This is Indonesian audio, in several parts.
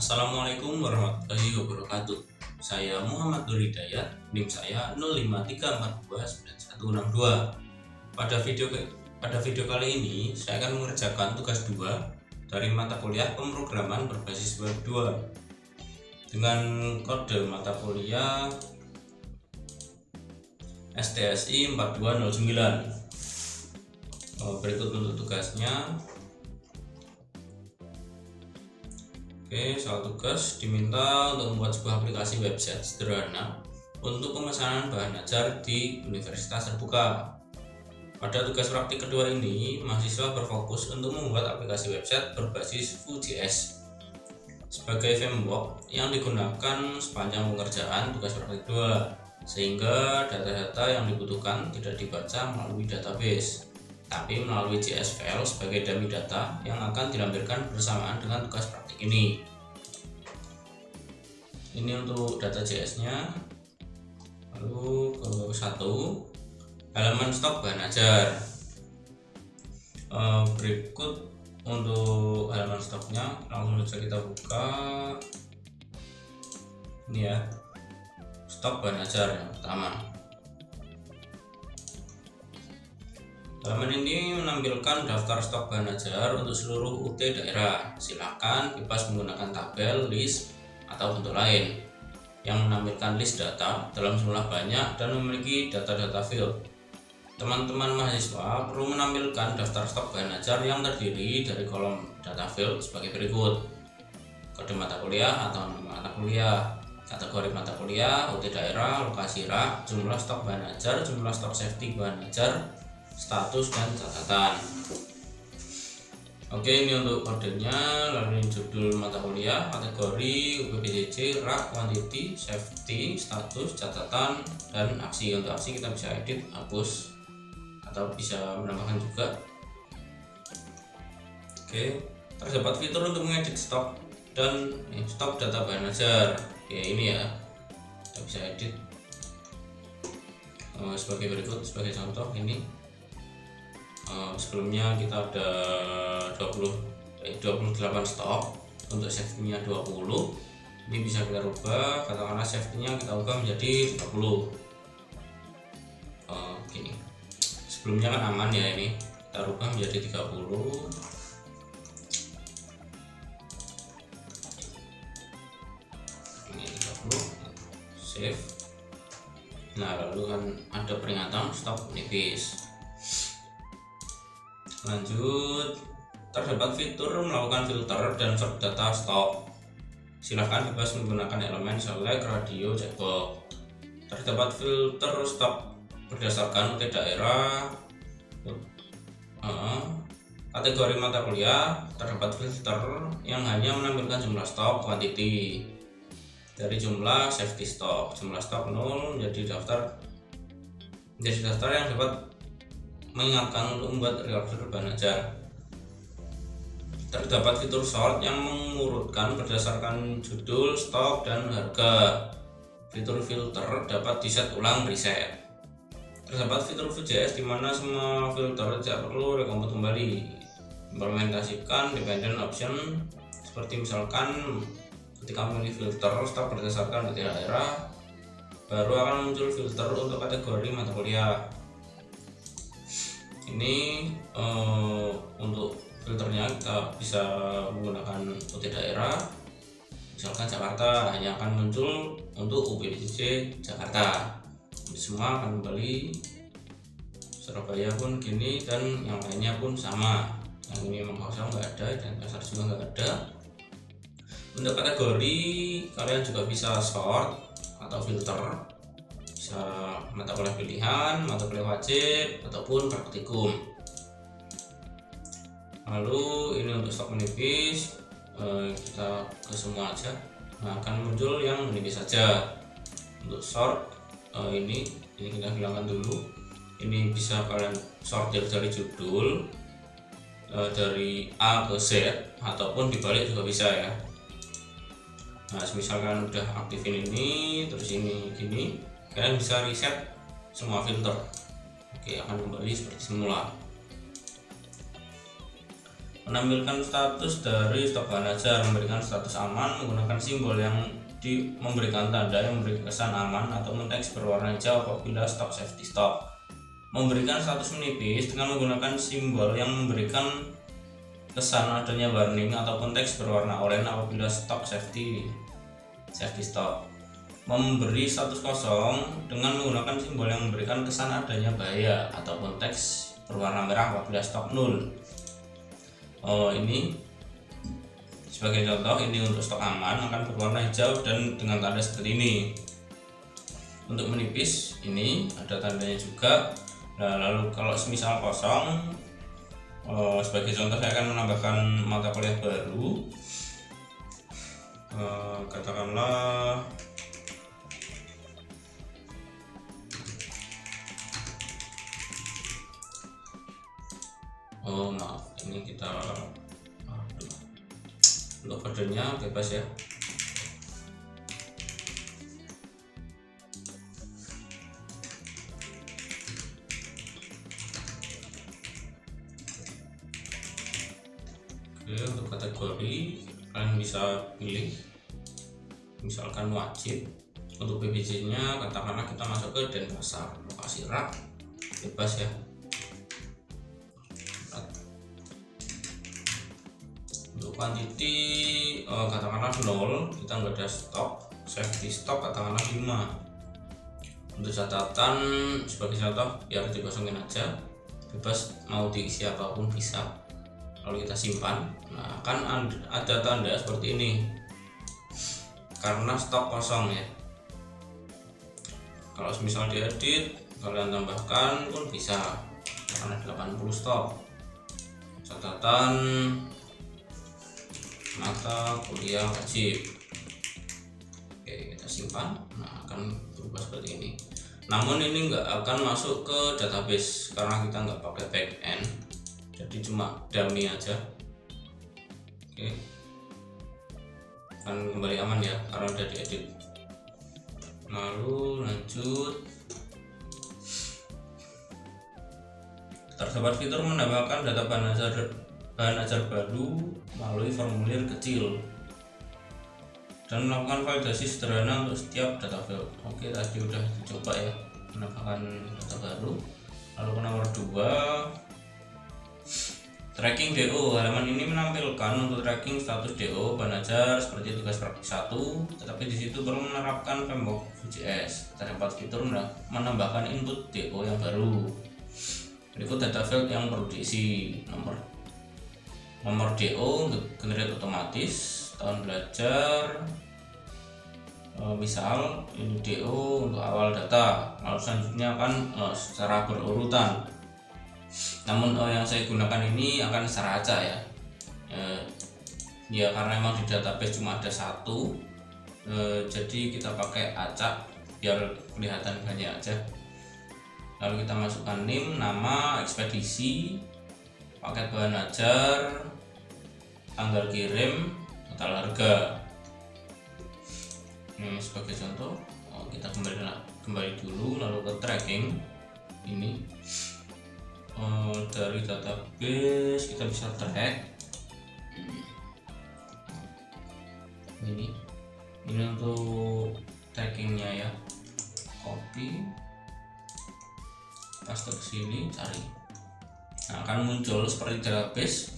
Assalamualaikum warahmatullahi wabarakatuh. Saya Muhammad Nur Hidayat, NIM saya 0534291162. Pada video kali ini saya akan mengerjakan tugas 2 dari mata kuliah pemrograman berbasis web 2 dengan kode mata kuliah STSI 4209. Berikut untuk tugasnya. Oke, soal tugas diminta untuk membuat sebuah aplikasi website sederhana untuk pemesanan bahan ajar di Universitas Terbuka. Pada tugas praktik kedua ini, mahasiswa berfokus untuk membuat aplikasi website berbasis Vue.js sebagai framework yang digunakan sepanjang pengerjaan tugas praktik 2, sehingga data-data yang dibutuhkan tidak dibaca melalui database, tapi melalui JS file sebagai dummy data yang akan dilampirkan bersamaan dengan tugas praktik ini. Ini untuk data JS-nya. Lalu ke 1, halaman stok bahan ajar. Berikut untuk halaman stoknya, langsung saja kita buka. Ini ya, stok bahan ajar yang pertama. Halaman ini menampilkan daftar stok bahan ajar untuk seluruh UT daerah. Silakan bebas menggunakan tabel, list, atau bentuk lain yang menampilkan list data dalam jumlah banyak dan memiliki data-data field. Teman-teman mahasiswa perlu menampilkan daftar stok bahan ajar yang terdiri dari kolom data field sebagai berikut: kode mata kuliah atau nama mata kuliah, kategori mata kuliah, UT daerah, lokasi rak, jumlah stok bahan ajar, jumlah stok safety bahan ajar, status dan catatan. Oke, ini untuk kodenya. Lalu ini judul mata kuliah, kategori, UPPJJ, rak, quantity, safety, status, catatan, dan aksi. Untuk aksi kita bisa edit, hapus, atau bisa menambahkan juga. Oke, terdapat fitur untuk mengedit stok dan stok data bahan ajar. Oke, ini ya, kita bisa edit sebagai berikut. Sebagai contoh ini, sebelumnya kita ada 28 stok, untuk safety-nya 20. Ini bisa kita rubah, katakanlah safety-nya kita ubah menjadi 30. Gini, sebelumnya kan aman ya, ini kita rubah menjadi 30. Ini 30, save. Nah, lalu kan ada peringatan stok nipis. Lanjut, terdapat fitur melakukan filter dan sort data stok. Silahkan bebas menggunakan elemen select, radio, checkbox. Terdapat filter stok berdasarkan UT daerah, kategori mata kuliah. Terdapat filter yang hanya menampilkan jumlah stok, quantity. Dari jumlah safety stok, jumlah stok 0 menjadi daftar yang dapat mengingatkan untuk membuat reorder bahan ajar. Terdapat fitur sort yang mengurutkan berdasarkan judul, stok, dan harga. Fitur filter dapat diset ulang, reset. Terdapat fitur Vue.js di mana semua filter tidak perlu recompute kembali. Implementasikan dependent option, seperti misalkan ketika memilih filter stok berdasarkan UT daerah, baru akan muncul filter untuk kategori mata kuliah. Ini untuk filternya kita bisa menggunakan UT daerah, misalkan Jakarta hanya akan muncul untuk UPPJJ Jakarta. Ini semua akan kembali. Surabaya pun gini, dan yang lainnya pun sama. Yang ini memang kosong nggak ada, dan kasar juga nggak ada. Untuk kategori kalian juga bisa sort atau filter, bisa mata kuliah pilihan, mata kuliah wajib, ataupun praktikum. Lalu ini untuk stok menipis, kita ke semua aja. Nah, akan muncul yang menipis saja. Untuk sort, ini kita hilangkan dulu. Ini bisa kalian sortir dari judul, dari A ke Z, ataupun dibalik juga bisa ya. Nah, misalkan udah aktifin ini, terus ini gini, kalian bisa reset semua filter. Oke, akan kembali seperti semula. Menampilkan status dari stok bahan ajar, memberikan status aman menggunakan simbol yang memberikan tanda yang memberi kesan aman atau teks berwarna hijau apabila stok safety stop. Memberikan status menipis dengan menggunakan simbol yang memberikan kesan adanya warning ataupun teks berwarna oranye apabila stok safety stop. Memberi status kosong dengan menggunakan simbol yang memberikan kesan adanya bahaya ataupun teks berwarna merah apabila stok nol. Ini sebagai contoh, ini untuk stok aman akan berwarna hijau dan dengan tanda seperti ini. Untuk menipis ini ada tandanya juga. Nah, lalu kalau semisal kosong, sebagai contoh saya akan menambahkan mata kuliah baru, katakanlah maaf, ini kita untuk kodenya bebas ya. Oke, untuk kategori kalian bisa pilih misalkan wajib. Untuk PBJ nya katakanlah kita masuk ke Denpasar, lokasi rak, bebas ya. Untuk quantity katakanlah 0, kita nggak ada stok, safety stock katakanlah 5. Untuk catatan sebagai contoh biar dikosongin aja, bebas mau diisi apapun bisa. Lalu kita simpan. Nah, kan ada tanda seperti ini karena stok kosong ya. Kalau misal diedit kalian tambahkan pun bisa, karena 80 stok. Catatan mata kuliah wajib. Oke, kita simpan. Nah, akan berubah seperti ini. Namun ini nggak akan masuk ke database karena kita nggak pakai backend, jadi cuma dummy aja. Oke, kan kembali aman ya karena udah diedit. Lalu lanjut, terdapat fitur menambahkan data bahan ajar baru melalui formulir kecil dan melakukan validasi sederhana untuk setiap data field. Oke, tadi udah dicoba ya menambahkan data baru. Lalu ke nomor 2, tracking DO. Halaman ini menampilkan untuk tracking status DO bahan ajar seperti tugas praktik 1, tetapi di situ perlu menerapkan framework Vue.js. Terdapat fitur menambahkan input DO yang baru. Berikut data field yang perlu diisi: nomor DO untuk generate otomatis, tahun belajar, misal ini DO untuk awal data, lalu selanjutnya akan secara berurutan. Namun yang saya gunakan ini akan secara acak ya. Ya karena memang di database cuma ada 1, jadi kita pakai acak biar kelihatan banyak aja. Lalu kita masukkan name, nama, ekspedisi, paket bahan ajar, tanggal kirim, total harga. Ini sebagai contoh. Kita kembali dulu lalu ke tracking. Ini dari database kita bisa track. Ini untuk trackingnya ya. Copy, paste ke sini, cari. Nah, akan muncul seperti database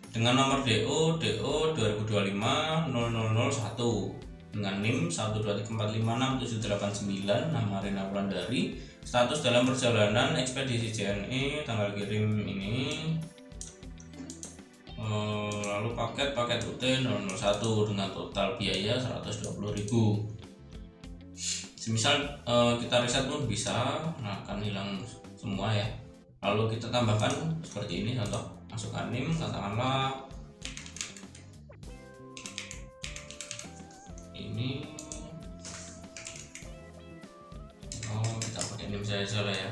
dengan nomor DO 2025 0001 dengan NIM 123456789, nama Rina Wulandari, status dalam perjalanan, ekspedisi JNE, tanggal kirim ini, lalu paket UT 001 dengan total biaya 120.000. Semisal kita reset pun bisa, nah akan hilang semua ya. Lalu kita tambahkan seperti ini, contoh masukkan NIM katakanlah ini, kita pakai NIM saja lah ya.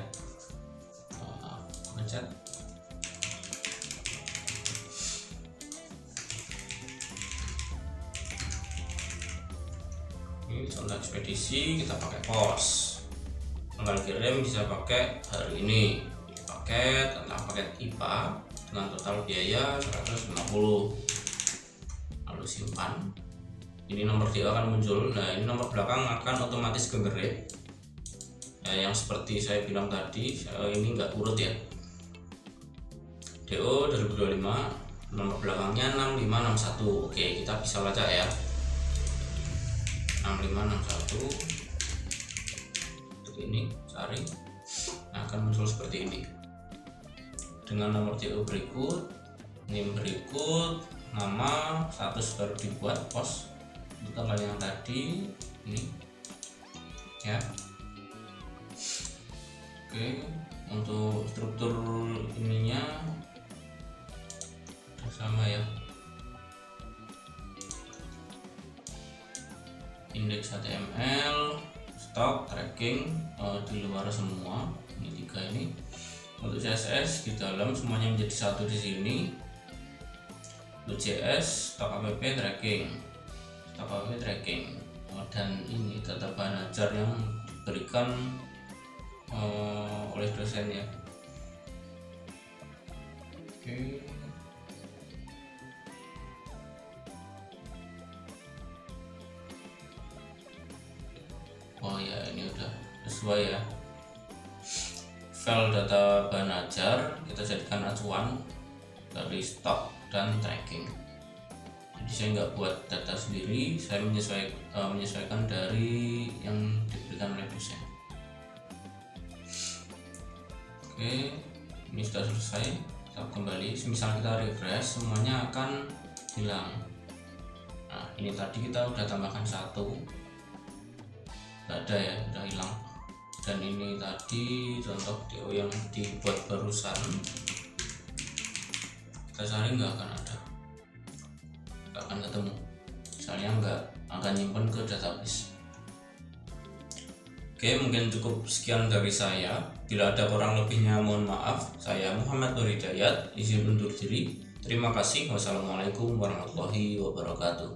Pencet ini contoh ekspedisi, kita pakai pos, tanggal kirim bisa pakai hari ini, paket tentang paket IPA dengan total biaya 150. Lalu simpan. Ini nomor DO akan muncul. Nah, ini nomor belakang akan otomatis generate. Nah, yang seperti saya bilang tadi, ini enggak urut ya. DO 2025, nomor belakangnya 6561. Oke, kita bisa baca ya. 6561. Untuk ini cari. Nah, akan muncul seperti ini. Dengan nomor DO berikut, NIM berikut, nama, status baru dibuat, post untuk tanggal yang tadi ini ya. Oke, untuk struktur ininya sama ya, indeks HTML, stok, tracking di luar semua. Ini 3 ini. Untuk CSS di dalam semuanya menjadi satu di sini. Untuk JS, stok app tracking, dan ini data bahan ajar yang diberikan oleh dosennya. Oke. Oh ya, ini udah sesuai ya. File data bahan ajar kita jadikan acuan dari stok dan tracking. Jadi saya nggak buat data sendiri, saya menyesuaikan dari yang diberikan oleh dosen. Oke, ini sudah selesai. Kita kembali, misal kita refresh, semuanya akan hilang. Nah, ini tadi kita udah tambahkan 1, nggak ada ya, udah hilang. Dan ini tadi contoh DO yang dibuat barusan, kita cari nggak akan ada, nggak akan ketemu, misalnya nggak akan nyimpen ke database. Oke, mungkin cukup sekian dari saya. Bila ada kurang lebihnya mohon maaf. Saya Muhammad Nur Hidayat, izin undur diri. Terima kasih. Wassalamualaikum warahmatullahi wabarakatuh.